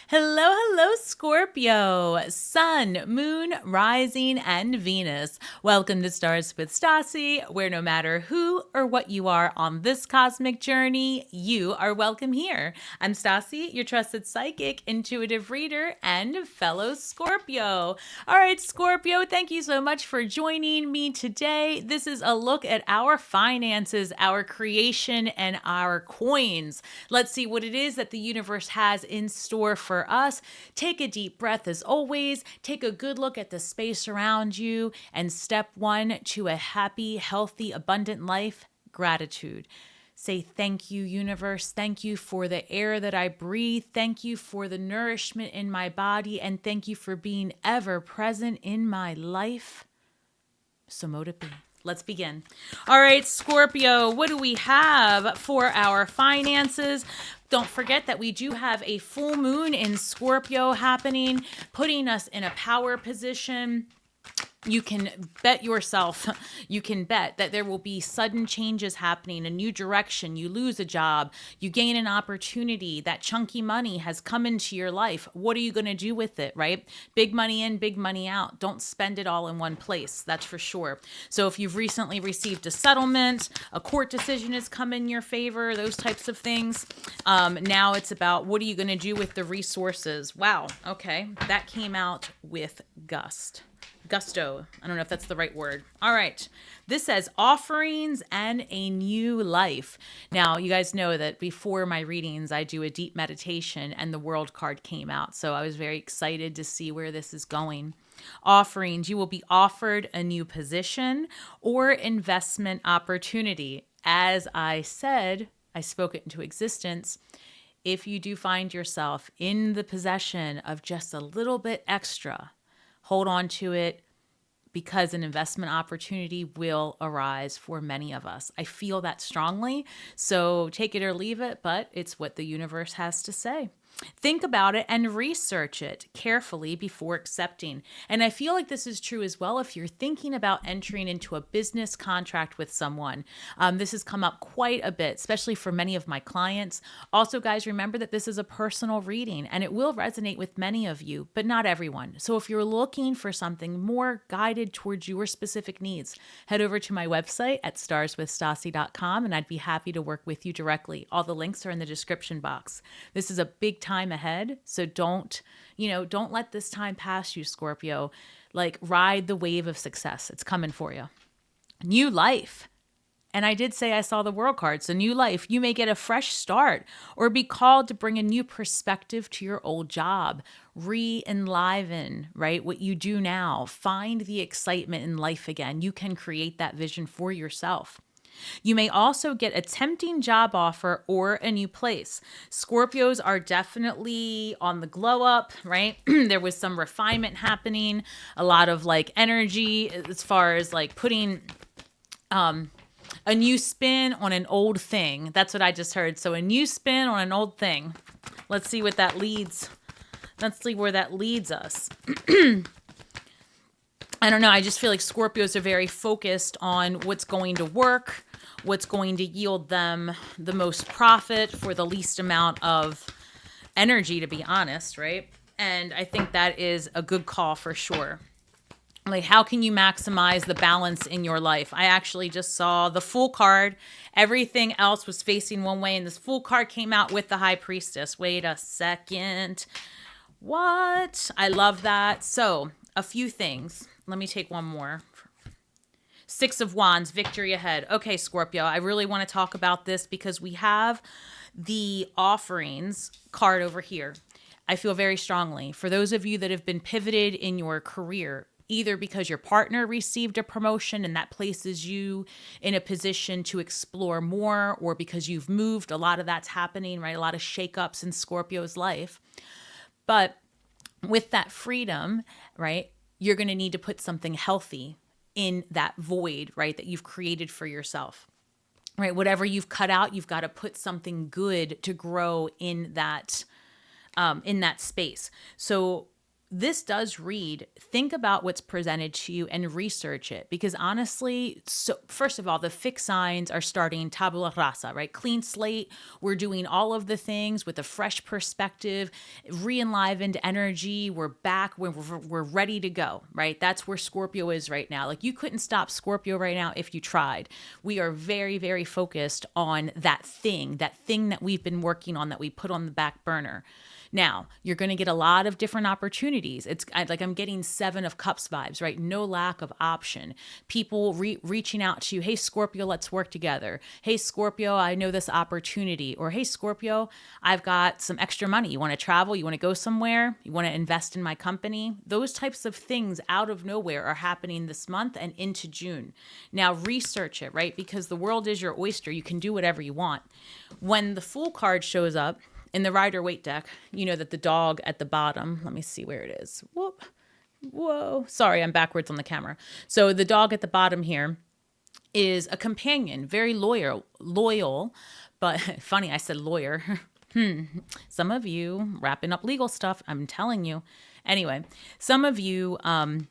Hello, hello, Scorpio, Sun, Moon, Rising, and Venus. Welcome to Stars with Stasi, where no matter who or what you are on this cosmic journey, you are welcome here. I'm Stasi, your trusted psychic, intuitive reader, and fellow Scorpio. All right, Scorpio, thank you so much for joining me today. This is a look at our finances, our creation, and our coins. Let's see what it is that the universe has in store for us. Take a deep breath as always. Take a good look at the space around you. And step one to a happy, healthy, abundant life, gratitude. Say thank you, universe. Thank you for the air that I breathe. Thank you for the nourishment in my body. And thank you for being ever present in my life. So mote it be. Let's begin. All right, Scorpio, what do we have for our finances? Don't forget that we do have a full moon in Scorpio happening, putting us in a power position. You can bet yourself, you can bet that there will be sudden changes happening, a new direction. You lose a job, you gain an opportunity, that chunky money has come into your life. What are you going to do with it, right? Big money in, big money out. Don't spend it all in one place, that's for sure. So if you've recently received a settlement, a court decision has come in your favor, those types of things. Now it's about what are you going to do with the resources? Wow, okay, that came out with gusto. I don't know if that's the right word. All right. This says offerings and a new life. Now, you guys know that before my readings, I do a deep meditation and the world card came out. So I was very excited to see where this is going. Offerings, you will be offered a new position or investment opportunity. As I said, I spoke it into existence. If you do find yourself in the possession of just a little bit extra, hold on to it because an investment opportunity will arise for many of us. I feel that strongly. So take it or leave it, but it's what the universe has to say. Think about it and research it carefully before accepting. And I feel like this is true as well if you're thinking about entering into a business contract with someone. This has come up quite a bit, especially for many of my clients. Also, guys, remember that this is a personal reading and it will resonate with many of you, but not everyone. So if you're looking for something more guided towards your specific needs, head over to my website at starswithstasi.com and I'd be happy to work with you directly. All the links are in the description box. This is a big time ahead. So don't let this time pass you, Scorpio. Like ride the wave of success. It's coming for you. New life. And I did say I saw the world card. So new life, you may get a fresh start or be called to bring a new perspective to your old job. Re-enliven, right? What you do now. Find the excitement in life again. You can create that vision for yourself. You may also get a tempting job offer or a new place. Scorpios are definitely on the glow up, right? There was some refinement happening, a lot of like energy as far as like putting a new spin on an old thing. That's what I just heard. So a new spin on an old thing. Let's see what that leads. Let's see where that leads us. I don't know. I just feel like Scorpios are very focused on what's going to work, what's going to yield them the most profit for the least amount of energy, to be honest, right? And I think that is a good call for sure. Like, how can you maximize the balance in your life? I actually just saw the Fool card. Everything else was facing one way, and this Fool card came out with the High Priestess. Wait a second. What? I love that. So, a few things. Let me take one more. Six of Wands, victory ahead. Okay, Scorpio, I really want to talk about this because we have the offerings card over here. I feel very strongly for those of you that have been pivoted in your career, either because your partner received a promotion and that places you in a position to explore more, or because you've moved. A lot of that's happening, right? A lot of shakeups in Scorpio's life. But with that freedom, right, you're going to need to put something healthy in that void, right, that you've created for yourself, right? Whatever you've cut out, you've got to put something good to grow in that space. So this does read, think about what's presented to you and research it. Because honestly, so first of all, the fixed signs are starting tabula rasa, right? Clean slate. We're doing all of the things with a fresh perspective, re-enlivened energy. We're back. We're ready to go, right? That's where Scorpio is right now. Like, you couldn't stop Scorpio right now if you tried. We are very, very focused on that thing that we've been working on, that we put on the back burner. Now, you're going to get a lot of different opportunities. It's like I'm getting 7 of Cups vibes, right? No lack of option. People reaching out to you. Hey, Scorpio, let's work together. Hey, Scorpio, I know this opportunity. Or, hey, Scorpio, I've got some extra money. You want to travel? You want to go somewhere? You want to invest in my company? Those types of things out of nowhere are happening this month and into June. Now, research it, right? Because the world is your oyster. You can do whatever you want. When the Fool card shows up, in the Rider-Waite deck, you know that the dog at the bottom, let me see where it is. Whoop. Whoa. Sorry, I'm backwards on the camera. So the dog at the bottom here is a companion, very loyal, but funny, I said lawyer. Some of you wrapping up legal stuff, I'm telling you. Anyway, some of you, I'm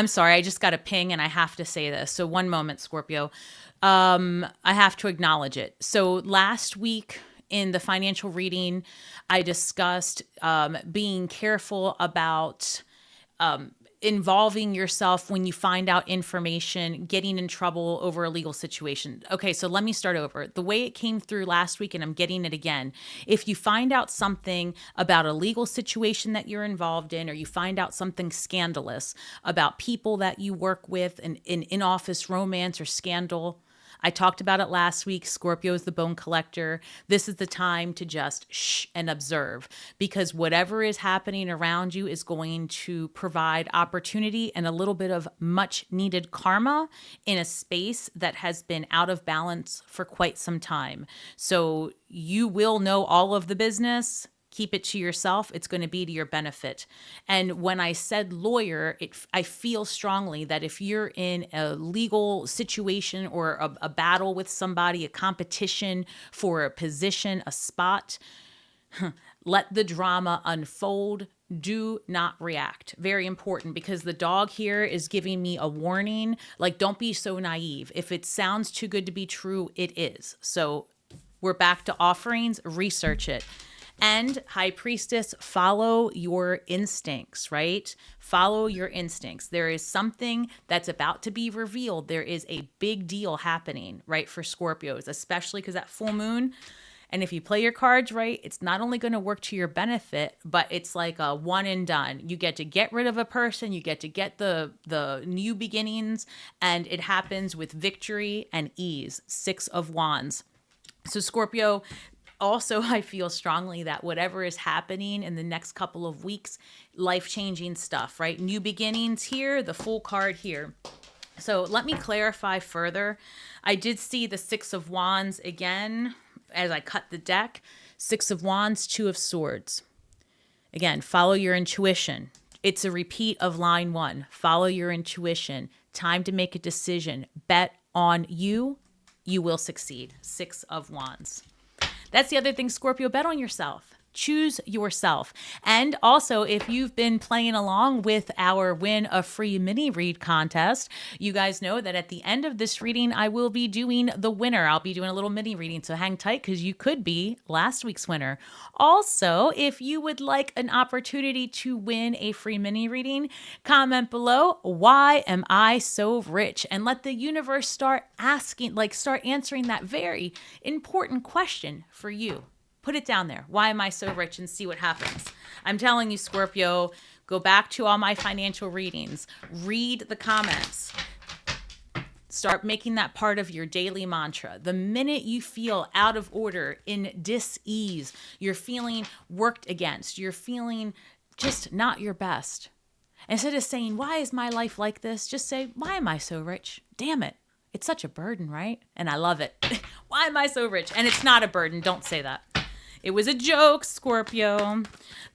sorry, I just got a ping and I have to say this. So one moment, Scorpio. I have to acknowledge it. So last week in the financial reading, I discussed being careful about involving yourself when you find out information, getting in trouble over a legal situation. Okay, so let me start over. The way it came through last week, and I'm getting it again. If you find out something about a legal situation that you're involved in, or you find out something scandalous about people that you work with, and in-office romance or scandal, I talked about it last week. Scorpio is the bone collector. This is the time to just shh and observe, because whatever is happening around you is going to provide opportunity and a little bit of much needed karma in a space that has been out of balance for quite some time. So you will know all of the business. Keep it to yourself. It's going to be to your benefit. And when I said lawyer, I feel strongly that if you're in a legal situation or a battle with somebody, a competition for a position, a spot, let the drama unfold. Do not react. Very important, because the dog here is giving me a warning. Like, don't be so naive. If it sounds too good to be true, it is. So we're back to offerings. Research it. And High Priestess, follow your instincts, right? Follow your instincts. There is something that's about to be revealed. There is a big deal happening, right, for Scorpios, especially because that full moon. And if you play your cards right, it's not only going to work to your benefit, but it's like a one and done. You get to get rid of a person. You get to get the new beginnings. And it happens with victory and ease. 6 of Wands. So Scorpio, also, I feel strongly that whatever is happening in the next couple of weeks, life-changing stuff, right? New beginnings here, the Fool card here. So let me clarify further. I did see the 6 of Wands again as I cut the deck. 6 of Wands, 2 of Swords. Again, follow your intuition. It's a repeat of line 1. Follow your intuition. Time to make a decision. Bet on you. You will succeed. 6 of Wands. That's the other thing, Scorpio, bet on yourself. Choose yourself. And also, if you've been playing along with our Win a Free Mini Read contest, you guys know that at the end of this reading, I will be doing the winner. I'll be doing a little mini reading, so hang tight, because you could be last week's winner. Also, if you would like an opportunity to win a free mini reading, comment below, why am I so rich? And let the universe start answering that very important question for you. Put it down there. Why am I so rich? And see what happens. I'm telling you, Scorpio, go back to all my financial readings. Read the comments. Start making that part of your daily mantra. The minute you feel out of order, in dis-ease, you're feeling worked against, you're feeling just not your best. Instead of saying, why is my life like this? Just say, why am I so rich? Damn it. It's such a burden, right? And I love it. Why am I so rich? And it's not a burden. Don't say that. It was a joke, Scorpio.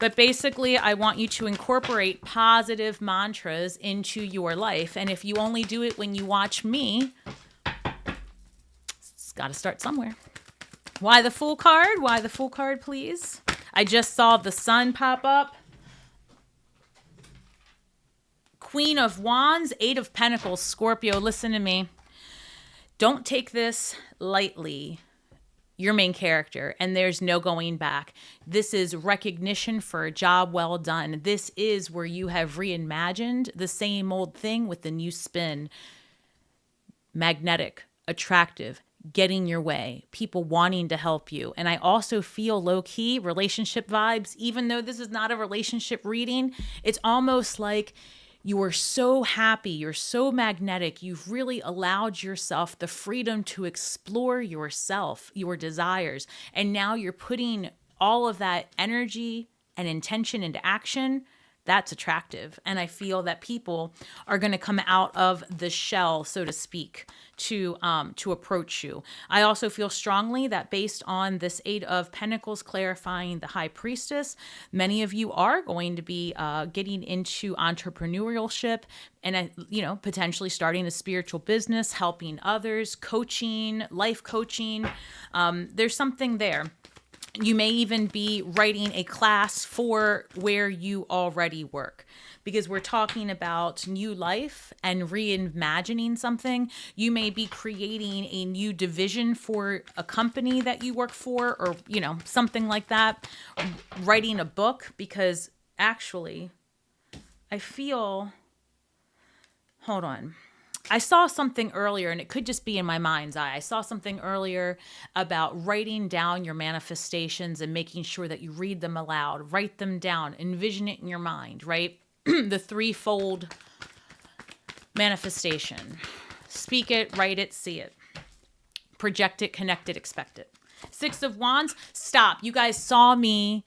But basically, I want you to incorporate positive mantras into your life. And if you only do it when you watch me, it's got to start somewhere. Why the Fool card? Why the Fool card, please? I just saw the sun pop up. Queen of Wands, Eight of Pentacles, Scorpio, listen to me. Don't take this lightly. Your main character, and there's no going back. This is recognition for a job well done. This is where you have reimagined the same old thing with the new spin. Magnetic, attractive, getting your way, people wanting to help you. And I also feel low-key relationship vibes, even though this is not a relationship reading. It's almost like you are so happy, you're so magnetic, you've really allowed yourself the freedom to explore yourself, your desires, and now you're putting all of that energy and intention into action. That's attractive. And I feel that people are going to come out of the shell, so to speak, to approach you. I also feel strongly that based on this Eight of Pentacles clarifying the High Priestess, many of you are going to be getting into entrepreneurship and, potentially starting a spiritual business, helping others, coaching, life coaching. There's something there. You may even be writing a class for where you already work, because we're talking about new life and reimagining something. You may be creating a new division for a company that you work for, or, something like that. Writing a book, because actually I feel, hold on. I saw something earlier, and it could just be in my mind's eye. I saw something earlier about writing down your manifestations and making sure that you read them aloud, write them down, envision it in your mind, right? The threefold manifestation. Speak it, write it, see it. Project it, connect it, expect it. Six of Wands, stop. You guys saw me.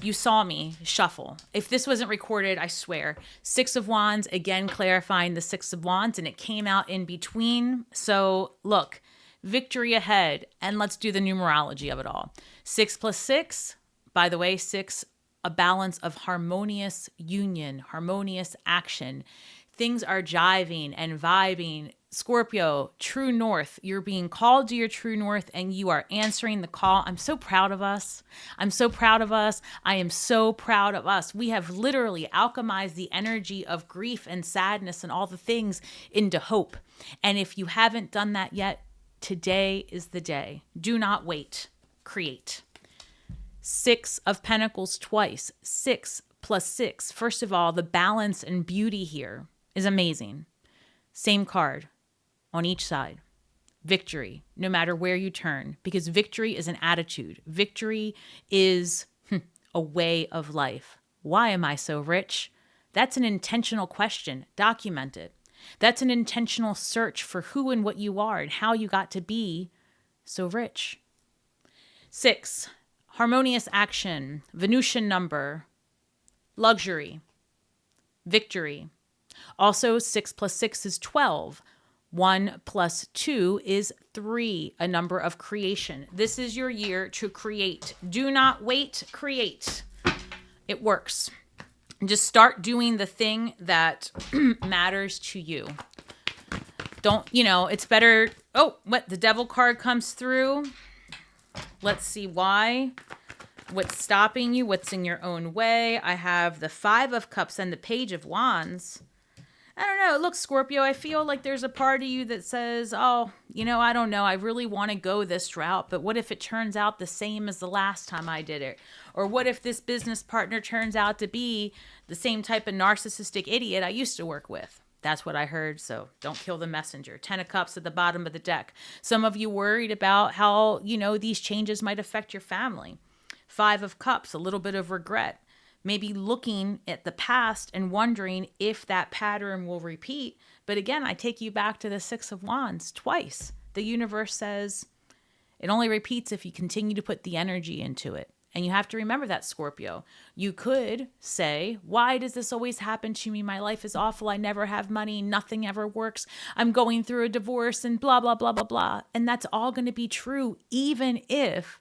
You saw me shuffle. If this wasn't recorded, I swear. Six of Wands, again, clarifying the Six of Wands, and it came out in between. So look, victory ahead, and let's do the numerology of it all. 6 plus 6, by the way, 6, a balance of harmonious union, harmonious action. Things are jiving and vibing. Scorpio, true north. You're being called to your true north, and you are answering the call. I'm so proud of us. I'm so proud of us. I am so proud of us. We have literally alchemized the energy of grief and sadness and all the things into hope. And if you haven't done that yet, today is the day. Do not wait. Create. 6 of Pentacles twice. 6 plus 6. First of all, the balance and beauty here is amazing. Same card on each side. Victory, no matter where you turn, because victory is an attitude. Victory is a way of life. Why am I so rich? That's an intentional question. Document it. That's an intentional search for who and what you are and how you got to be so rich. 6, harmonious action, Venusian number, luxury, victory. Also, 6 plus 6 is 12. 1 plus 2 is 3, a number of creation. This is your year to create. Do not wait, create. It works. Just start doing the thing that matters to you. Don't, it's better. Oh, what? The devil card comes through. Let's see why. What's stopping you? What's in your own way? I have the 5 of Cups and the Page of Wands. I don't know. Look, Scorpio, I feel like there's a part of you that says, oh, I don't know. I really want to go this route, but what if it turns out the same as the last time I did it? Or what if this business partner turns out to be the same type of narcissistic idiot I used to work with? That's what I heard, so don't kill the messenger. 10 of Cups at the bottom of the deck. Some of you worried about how, these changes might affect your family. 5 of Cups, a little bit of regret. Maybe looking at the past and wondering if that pattern will repeat. But again, I take you back to the 6 of Wands twice. The universe says it only repeats if you continue to put the energy into it. And you have to remember that, Scorpio. You could say, why does this always happen to me? My life is awful. I never have money. Nothing ever works. I'm going through a divorce and blah, blah, blah, blah, blah. And that's all going to be true, even if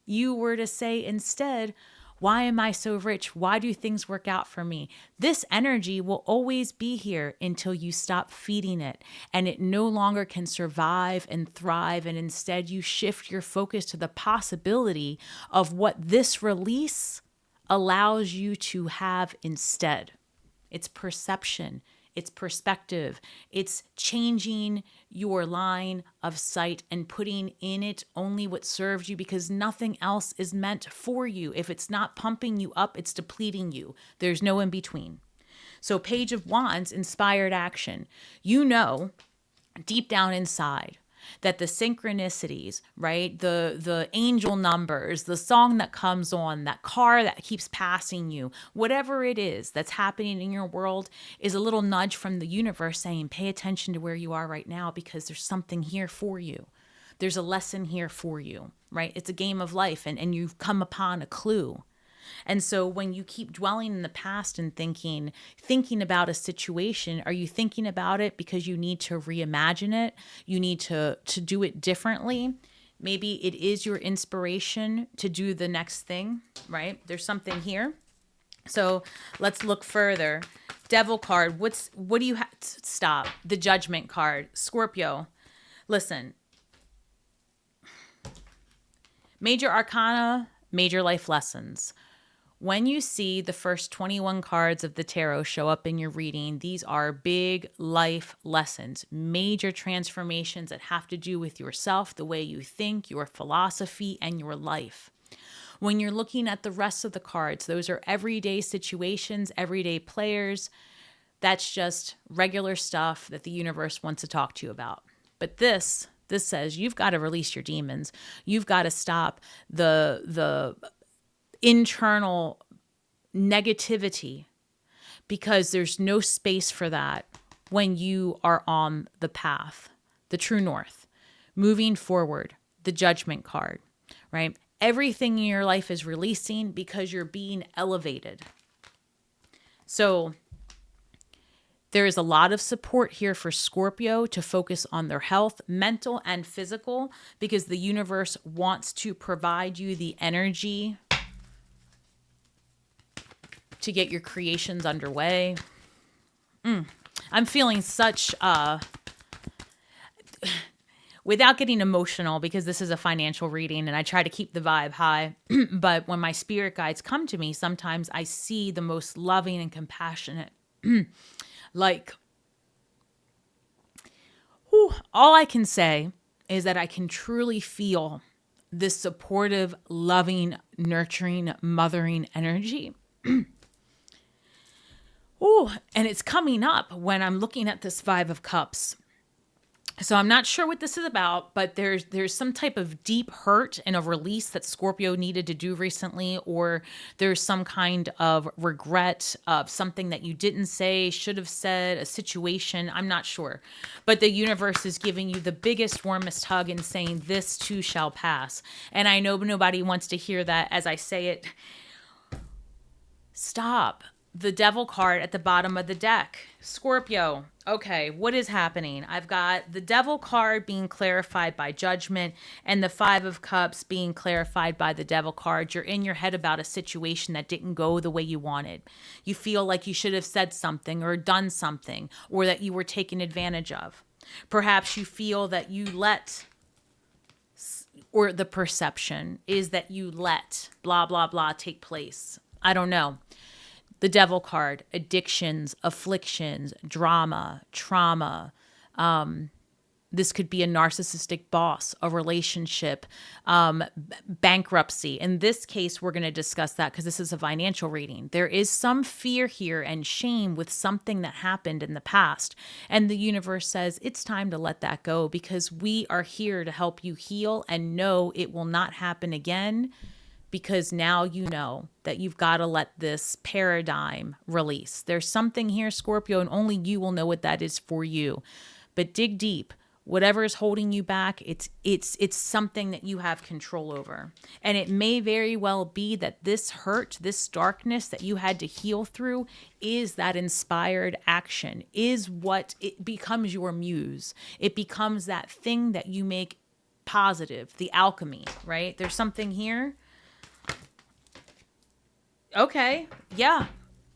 you were to say instead, Why am I so rich? Why do things work out for me? This energy will always be here until you stop feeding it and it no longer can survive and thrive. And instead, you shift your focus to the possibility of what this release allows you to have instead. It's perception. It's perspective. It's changing your line of sight and putting in it only what serves you, because nothing else is meant for you. If it's not pumping you up, it's depleting you. There's no in between. So Page of Wands, inspired action. You know, deep down inside, that the synchronicities, right? The angel numbers, the song that comes on, that car that keeps passing you, whatever it is that's happening in your world is a little nudge from the universe saying, pay attention to where you are right now, because there's something here for you. There's a lesson here for you, right? It's a game of life, and you've come upon a clue. And so when you keep dwelling in the past and thinking about a situation, are you thinking about it because you need to reimagine it? You need to do it differently? Maybe it is your inspiration to do the next thing, right? There's something here. So let's look further. Devil card. What do you have? Stop. The Judgment card. Scorpio. Listen. Major arcana, major life lessons. When you see the first 21 cards of the tarot show up in your reading, these are big life lessons, major transformations that have to do with yourself, the way you think, your philosophy, and your life. When you're looking at the rest of the cards, those are everyday situations, everyday players. That's just regular stuff that the universe wants to talk to you about. But this says you've got to release your demons. You've got to stop the internal negativity, because there's no space for that when you are on the path, the true north, moving forward, the Judgment card, right? Everything in your life is releasing because you're being elevated. So there is a lot of support here for Scorpio to focus on their health, mental and physical, because the universe wants to provide you the energy to get your creations underway. I'm feeling such, without getting emotional, because this is a financial reading and I try to keep the vibe high, but when my spirit guides come to me, sometimes I see the most loving and compassionate, like, all I can say is that I can truly feel this supportive, loving, nurturing, mothering energy. And it's coming up when I'm looking at this Five of Cups. So I'm not sure what this is about, but there's some type of deep hurt and a release that Scorpio needed to do recently, or there's some kind of regret of something that you didn't say, should have said, a situation. I'm not sure. But the universe is giving you the biggest, warmest hug and saying, this too shall pass. And I know nobody wants to hear that as I say it. Stop. The Devil card at the bottom of the deck. Scorpio. Okay, what is happening? I've got the Devil card being clarified by Judgment and the Five of Cups being clarified by the Devil card. You're in your head about a situation that didn't go the way you wanted. You feel like you should have said something or done something, or that you were taken advantage of. Perhaps you feel that you let, or the perception is that you let blah, blah, blah take place. I don't know. The Devil card, addictions, afflictions, drama, trauma. This could be a narcissistic boss, a relationship, bankruptcy. In this case, we're going to discuss that because this is a financial reading. There is some fear here and shame with something that happened in the past. And the universe says it's time to let that go, because we are here to help you heal and know it will not happen again. Because now you know that you've got to let this paradigm release. There's something here, Scorpio, and only you will know what that is for you. But dig deep. Whatever is holding you back, it's something that you have control over. And it may very well be that this hurt, this darkness that you had to heal through is that inspired action, is what it becomes your muse. It becomes that thing that you make positive, the alchemy, right? There's something here. Okay. Yeah.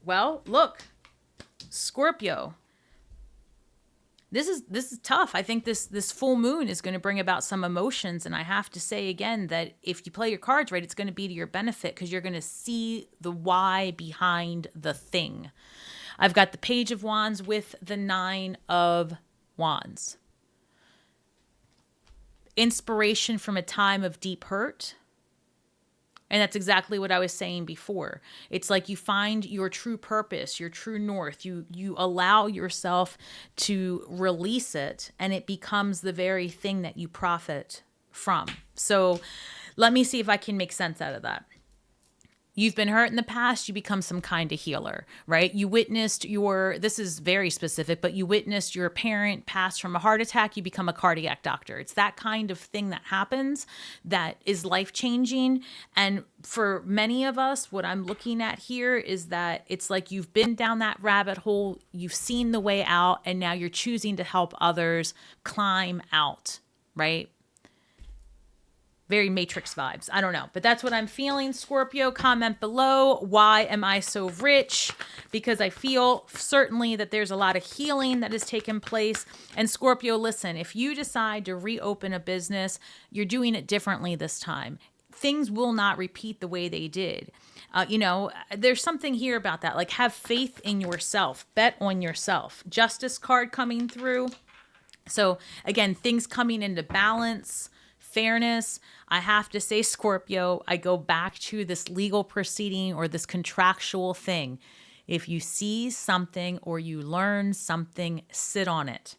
Well, look, Scorpio. This is tough. I think this full moon is going to bring about some emotions, and I have to say again that if you play your cards right, it's going to be to your benefit because you're going to see the why behind the thing. I've got the Page of Wands with the Nine of Wands. Inspiration from a time of deep hurt. And that's exactly what I was saying before. It's like you find your true purpose, your true north. You allow yourself to release it, and it becomes the very thing that you profit from. So let me see if I can make sense out of that. You've been hurt in the past, you become some kind of healer, right? You witnessed this is very specific, but you witnessed your parent pass from a heart attack, you become a cardiac doctor. It's that kind of thing that happens that is life-changing. And for many of us, what I'm looking at here is that it's like you've been down that rabbit hole, you've seen the way out, and now you're choosing to help others climb out, right? Very Matrix vibes. I don't know, but that's what I'm feeling. Scorpio, comment below. Why am I so rich? Because I feel certainly that there's a lot of healing that has taken place. And Scorpio, listen, if you decide to reopen a business, you're doing it differently this time. Things will not repeat the way they did. There's something here about that. Like, have faith in yourself. Bet on yourself. Justice card coming through. So again, things coming into balance. Fairness. I have to say, Scorpio, I go back to this legal proceeding or this contractual thing. If you see something or you learn something, sit on it.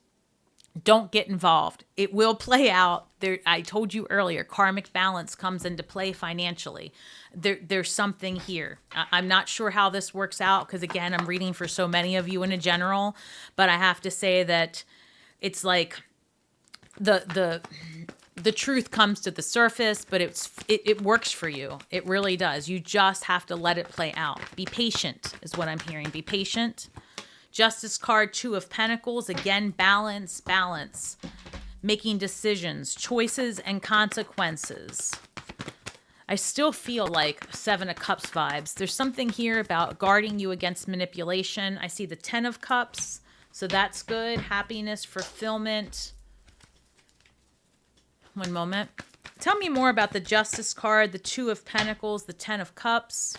Don't get involved. It will play out. There, I told you earlier, karmic balance comes into play financially. There's something here. I'm not sure how this works out because, again, I'm reading for so many of you in a general, but I have to say that it's like the truth comes to the surface, but it works for you. It really does. You just have to let it play out. Be patient is what I'm hearing. Be patient. Justice card, Two of Pentacles. Again, balance. Making decisions, choices, and consequences. I still feel like Seven of Cups vibes. There's something here about guarding you against manipulation. I see the Ten of Cups, so that's good. Happiness, fulfillment. One moment. Tell me more about the Justice card, the Two of Pentacles, the Ten of Cups.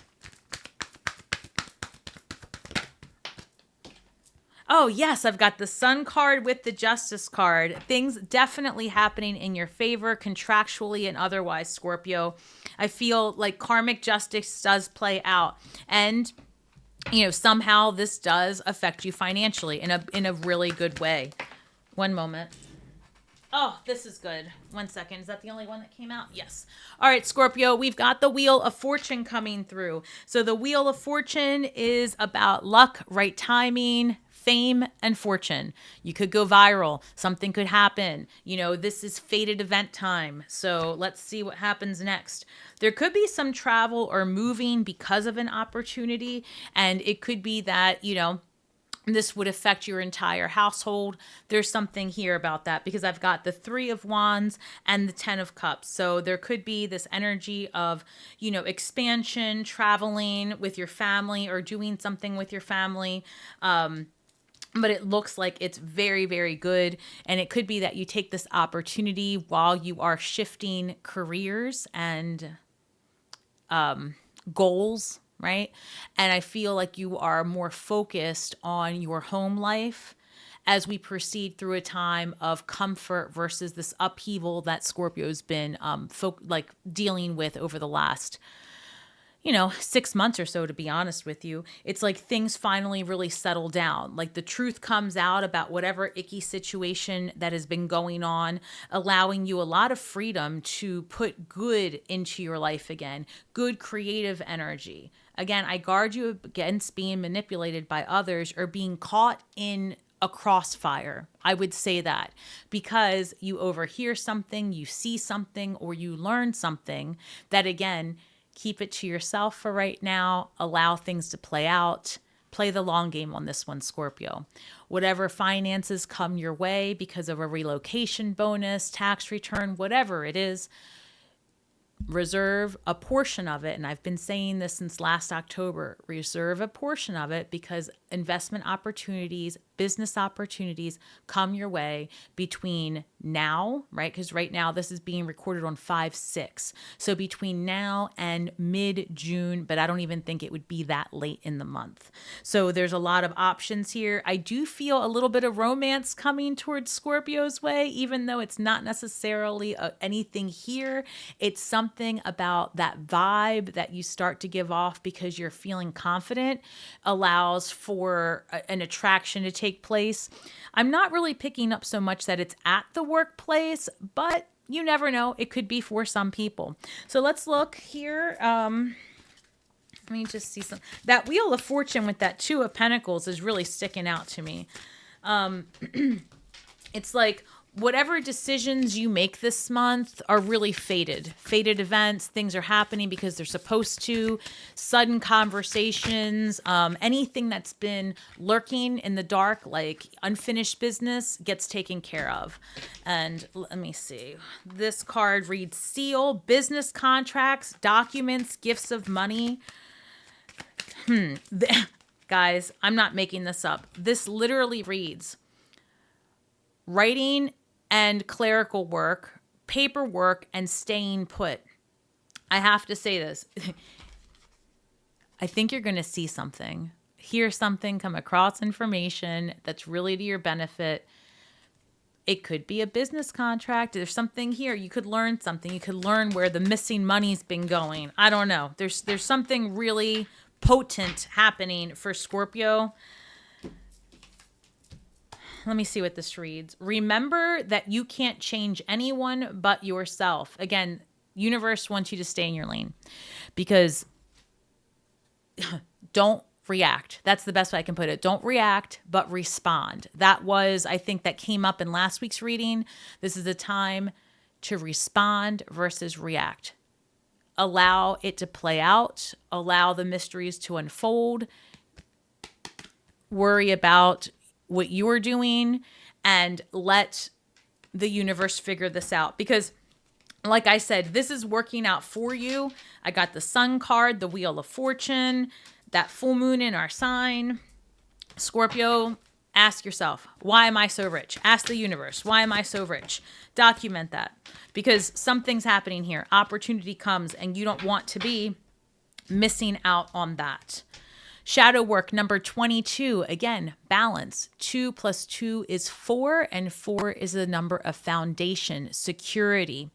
Oh, yes, I've got the Sun card with the Justice card. Things definitely happening in your favor, contractually and otherwise, Scorpio. I feel like karmic justice does play out. And, somehow this does affect you financially in a really good way. One moment. Oh, this is good. 1 second. Is that the only one that came out? Yes. All right, Scorpio, we've got the Wheel of Fortune coming through. So the Wheel of Fortune is about luck, right timing, fame, and fortune. You could go viral. Something could happen. This is fated event time. So let's see what happens next. There could be some travel or moving because of an opportunity. And it could be that, this would affect your entire household. There's something here about that because I've got the Three of Wands and the Ten of Cups. So there could be this energy of, expansion, traveling with your family or doing something with your family. But it looks like it's very, very good. And it could be that you take this opportunity while you are shifting careers and goals, right? And I feel like you are more focused on your home life as we proceed through a time of comfort versus this upheaval that Scorpio's been dealing with over the last 6 months or so, to be honest with you. It's like things finally really settle down. Like the truth comes out about whatever icky situation that has been going on, allowing you a lot of freedom to put good into your life again, good creative energy. Again, I guard you against being manipulated by others or being caught in a crossfire. I would say that because you overhear something, you see something, or you learn something that, again, keep it to yourself for right now. Allow things to play out. Play the long game on this one, Scorpio. Whatever finances come your way because of a relocation bonus, tax return, whatever it is, reserve a portion of it. And I've been saying this since last October, reserve a portion of it because investment opportunities, business opportunities come your way between now, right? Because right now this is being recorded on 5/6. So between now and mid-June, but I don't even think it would be that late in the month. So there's a lot of options here. I do feel a little bit of romance coming towards Scorpio's way, even though it's not necessarily anything here. It's something about that vibe that you start to give off because you're feeling confident allows for an attraction to take place. I'm not really picking up so much that it's at the workplace, but you never know. It could be for some people. So let's look here. Let me just see some. That Wheel of Fortune with that Two of Pentacles is really sticking out to me. It's like whatever decisions you make this month are really fated events. Things are happening because they're supposed to. Sudden conversations, anything that's been lurking in the dark, like unfinished business, gets taken care of. And let me see. This card reads seal, business contracts, documents, gifts of money. Guys, I'm not making this up. This literally reads writing and clerical work, paperwork, and staying put. I have to say this. I think you're going to see something, hear something, come across information that's really to your benefit. It could be a business contract. There's something here. You could learn something. You could learn where the missing money's been going. I don't know. There's something really potent happening for Scorpio. Let me see what this reads. Remember that you can't change anyone but yourself. Again, universe wants you to stay in your lane because don't react. That's the best way I can put it. Don't react, but respond. That was, I think that came up in last week's reading. This is a time to respond versus react. Allow it to play out. Allow the mysteries to unfold. Worry about what you're doing and let the universe figure this out. Because like I said, this is working out for you. I got the Sun card, the Wheel of Fortune, that full moon in our sign. Scorpio, ask yourself, why am I so rich? Ask the universe, why am I so rich? Document that because something's happening here. Opportunity comes and you don't want to be missing out on that. Shadow work number 22. Again, balance. 2 + 2 is 4, and 4 is the number of foundation, security.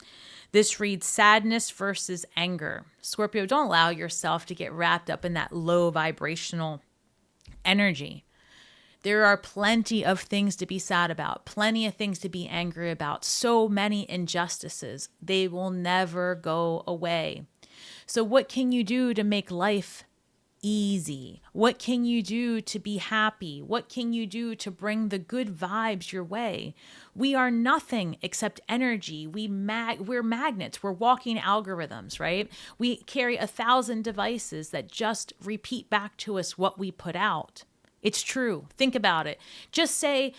This reads sadness versus anger. Scorpio, don't allow yourself to get wrapped up in that low vibrational energy. There are plenty of things to be sad about, plenty of things to be angry about, so many injustices. They will never go away. So what can you do to make life easy? What can you do to be happy? What can you do to bring the good vibes your way? We are nothing except energy. We're magnets. We're walking algorithms, right? We carry 1,000 devices that just repeat back to us what we put out. It's true. Think about it. Just say,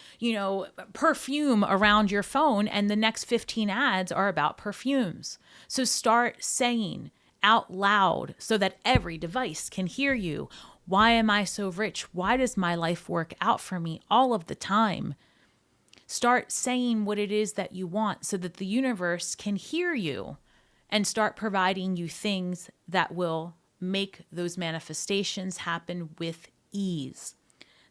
perfume around your phone and the next 15 ads are about perfumes. So start saying out loud so that every device can hear you. Why am I so rich? Why does my life work out for me all of the time? Start saying what it is that you want so that the universe can hear you and start providing you things that will make those manifestations happen with ease.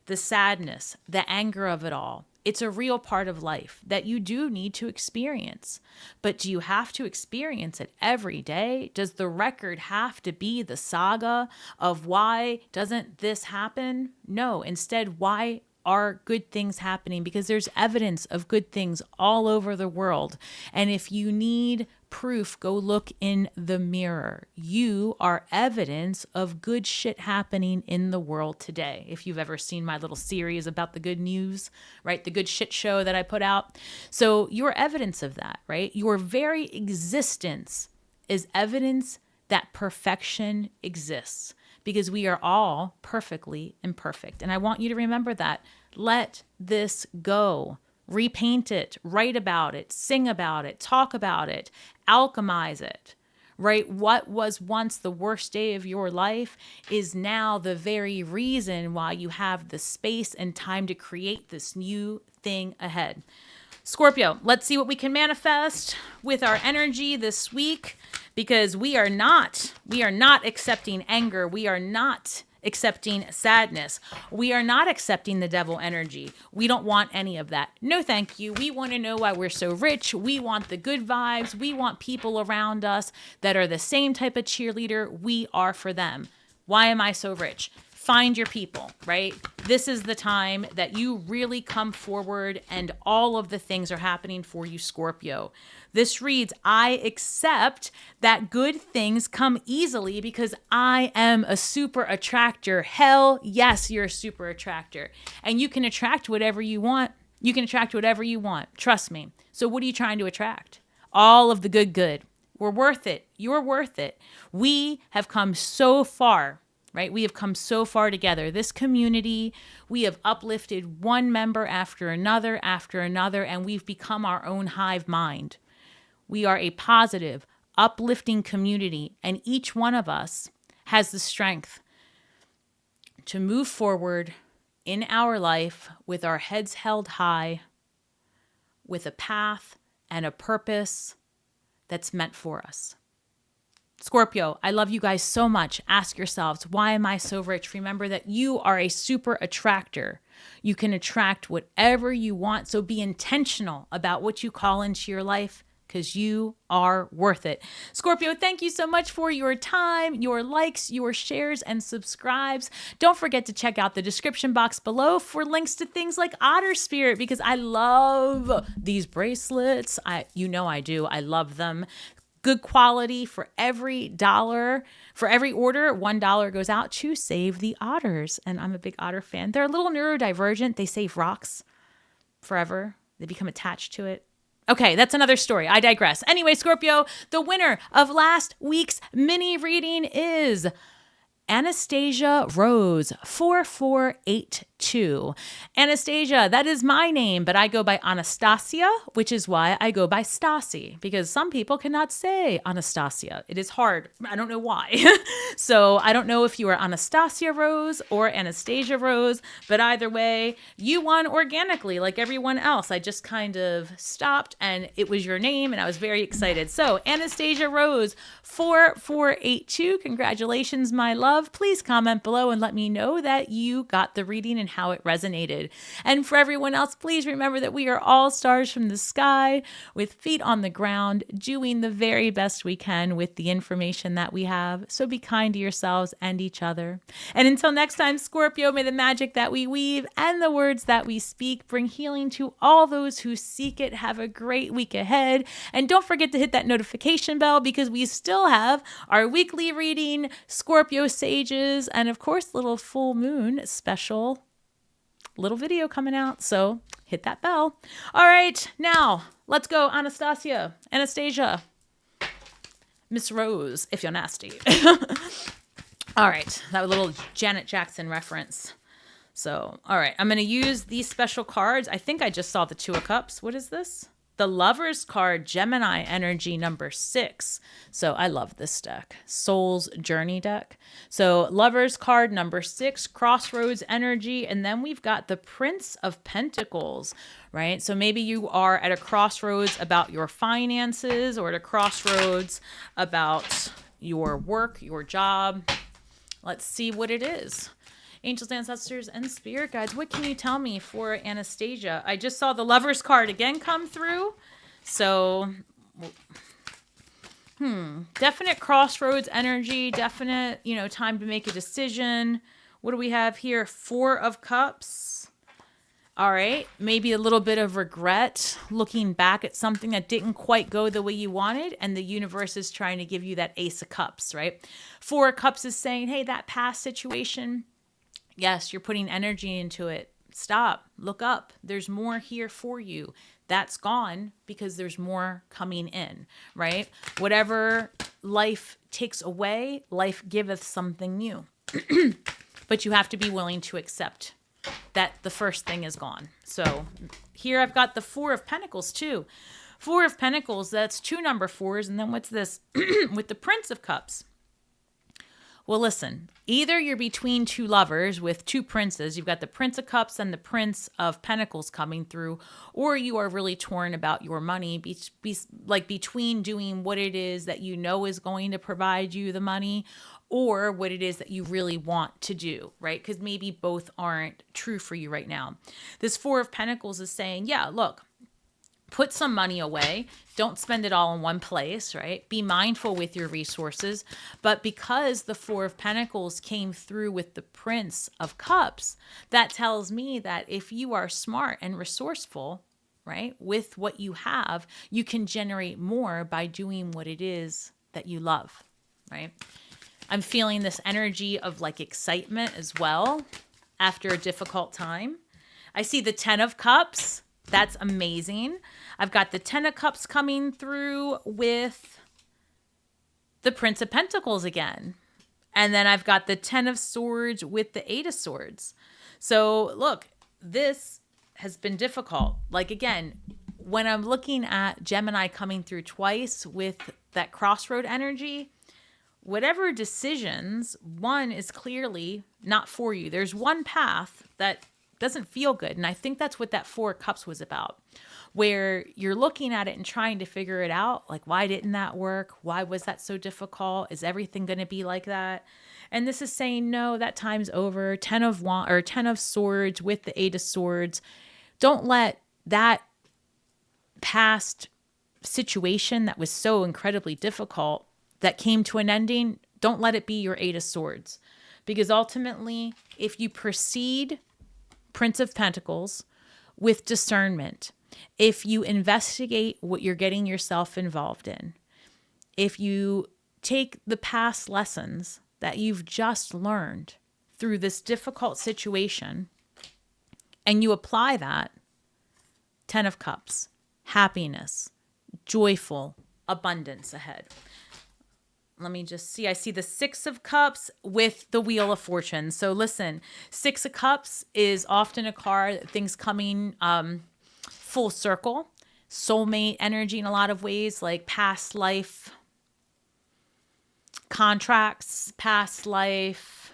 The sadness, the anger of it all. It's a real part of life that you do need to experience. But do you have to experience it every day? Does the record have to be the saga of why doesn't this happen? No. Instead, why are good things happening? Because there's evidence of good things all over the world. And if you need proof, go look in the mirror. You are evidence of good shit happening in the world today. If you've ever seen my little series about the good news, right? The good shit show that I put out. So you're evidence of that, right? Your very existence is evidence that perfection exists because we are all perfectly imperfect. And I want you to remember that. Let this go. Repaint it, write about it, sing about it, talk about it, alchemize it. right? What was once the worst day of your life is now the very reason why you have the space and time to create this new thing ahead. Scorpio, let's see what we can manifest with our energy this week, because we are not accepting anger. We are not accepting sadness. We are not accepting the devil energy. We don't want any of that. No, thank you. We want to know why we're so rich. We want the good vibes. We want people around us that are the same type of cheerleader we are for them. Why am I so rich? Find your people, right? This is the time that you really come forward and all of the things are happening for you, Scorpio. This reads, I accept that good things come easily because I am a super attractor. Hell yes, you're a super attractor. And you can attract whatever you want. You can attract whatever you want. Trust me. So what are you trying to attract? All of the good. We're worth it. You're worth it. We have come so far. Right? We have come so far together. This community, we have uplifted one member after another, and we've become our own hive mind. We are a positive, uplifting community, and each one of us has the strength to move forward in our life with our heads held high, with a path and a purpose that's meant for us. Scorpio, I love you guys so much. Ask yourselves, why am I so rich? Remember that you are a super attractor. You can attract whatever you want. So be intentional about what you call into your life, because you are worth it. Scorpio, thank you so much for your time, your likes, your shares, and subscribes. Don't forget to check out the description box below for links to things like Otter Spirit, because I love these bracelets. I do. I love them. Good quality. For every order, $1 goes out to save the otters. And I'm a big otter fan. They're a little neurodivergent. They save rocks forever. They become attached to it. Okay, that's another story. I digress. Anyway, Scorpio, the winner of last week's mini reading is Anastasia Rose 4482. Anastasia, that is my name, but I go by Anastasia, which is why I go by Stasi, because some people cannot say Anastasia. It is hard. I don't know why. So I don't know if you are Anastasia Rose or Anastasia Rose, but either way, you won organically like everyone else. I just kind of stopped and it was your name and I was very excited. So Anastasia Rose 4482, congratulations, my love. Please comment below and let me know that you got the reading and how it resonated. And for everyone else, please remember that we are all stars from the sky with feet on the ground, doing the very best we can with the information that we have. So be kind to yourselves and each other. And until next time, Scorpio, may the magic that we weave and the words that we speak bring healing to all those who seek it. Have a great week ahead. And don't forget to hit that notification bell, because we still have our weekly reading, Scorpio Sages, and of course, little full moon special little video coming out. So hit that bell. All right, now let's go, Anastasia, Miss Rose, if you're nasty. All right, that was a little Janet Jackson reference. So, all right, I'm going to use these special cards. I think I just saw the Two of Cups. What is this? The Lover's card, Gemini energy number 6. So I love this deck. Soul's Journey deck. So Lover's card number 6, Crossroads energy. And then we've got the Prince of Pentacles, right? So maybe you are at a crossroads about your finances, or at a crossroads about your work, your job. Let's see what it is. Angels, ancestors, and spirit guides, what can you tell me for Anastasia? I just saw the Lover's card again come through. So, definite crossroads energy, definite, time to make a decision. What do we have here? 4 of Cups. All right, maybe a little bit of regret, looking back at something that didn't quite go the way you wanted, and the universe is trying to give you that Ace of Cups, right? 4 of Cups is saying, hey, that past situation, yes, you're putting energy into it. Stop. Look up. There's more here for you. That's gone because there's more coming in, right? Whatever life takes away, life giveth something new. But you have to be willing to accept that the first thing is gone. So here I've got the 4 of Pentacles too. Four of Pentacles, that's two number fours. And then what's this? With the Prince of Cups. Well, listen, either you're between two lovers with two princes, you've got the Prince of Cups and the Prince of Pentacles coming through, or you are really torn about your money, like between doing what it is that you know is going to provide you the money or what it is that you really want to do, right? Because maybe both aren't true for you right now. This Four of Pentacles is saying, yeah, look, put some money away. Don't spend it all in one place, right? Be mindful with your resources. But because the Four of Pentacles came through with the Prince of Cups, that tells me that if you are smart and resourceful, right, with what you have, you can generate more by doing what it is that you love, right? I'm feeling this energy of like excitement as well after a difficult time. I see the Ten of Cups. That's amazing. I've got the Ten of Cups coming through with the Prince of Pentacles again. And then I've got the Ten of Swords with the Eight of Swords. So look, this has been difficult. Like again, when I'm looking at Gemini coming through twice with that crossroad energy, whatever decisions, one is clearly not for you. There's one path that doesn't feel good. And I think that's what that Four of Cups was about, where you're looking at it and trying to figure it out. Like, why didn't that work? Why was that so difficult? Is everything going to be like that? And this is saying, no, that time's over. Ten of Swords with the Eight of Swords. Don't let that past situation that was so incredibly difficult that came to an ending, don't let it be your Eight of Swords. Because ultimately, if you proceed Prince of Pentacles with discernment, if you investigate what you're getting yourself involved in, if you take the past lessons that you've just learned through this difficult situation and you apply that, Ten of Cups, happiness, joyful, abundance ahead. Let me just see. I see the Six of Cups with the Wheel of Fortune. So listen, Six of Cups is often a card, things coming full circle, soulmate energy in a lot of ways, like past life contracts, past life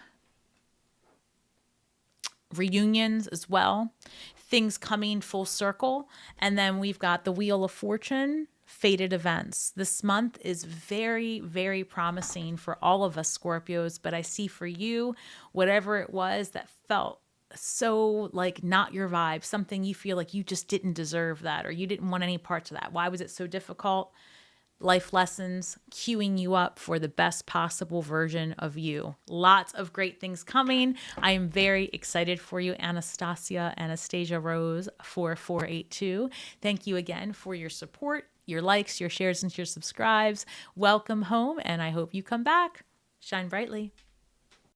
reunions as well, things coming full circle. And then we've got the Wheel of Fortune, fated events. This month is very, very promising for all of us Scorpios, but I see for you, whatever it was that felt so like not your vibe, something you feel like you just didn't deserve that or you didn't want any parts of that. Why was it so difficult? Life lessons queuing you up for the best possible version of you. Lots of great things coming. I am very excited for you, Anastasia Rose 4482. Thank you again for your support, your likes, your shares, and your subscribes. Welcome home, and I hope you come back. Shine brightly.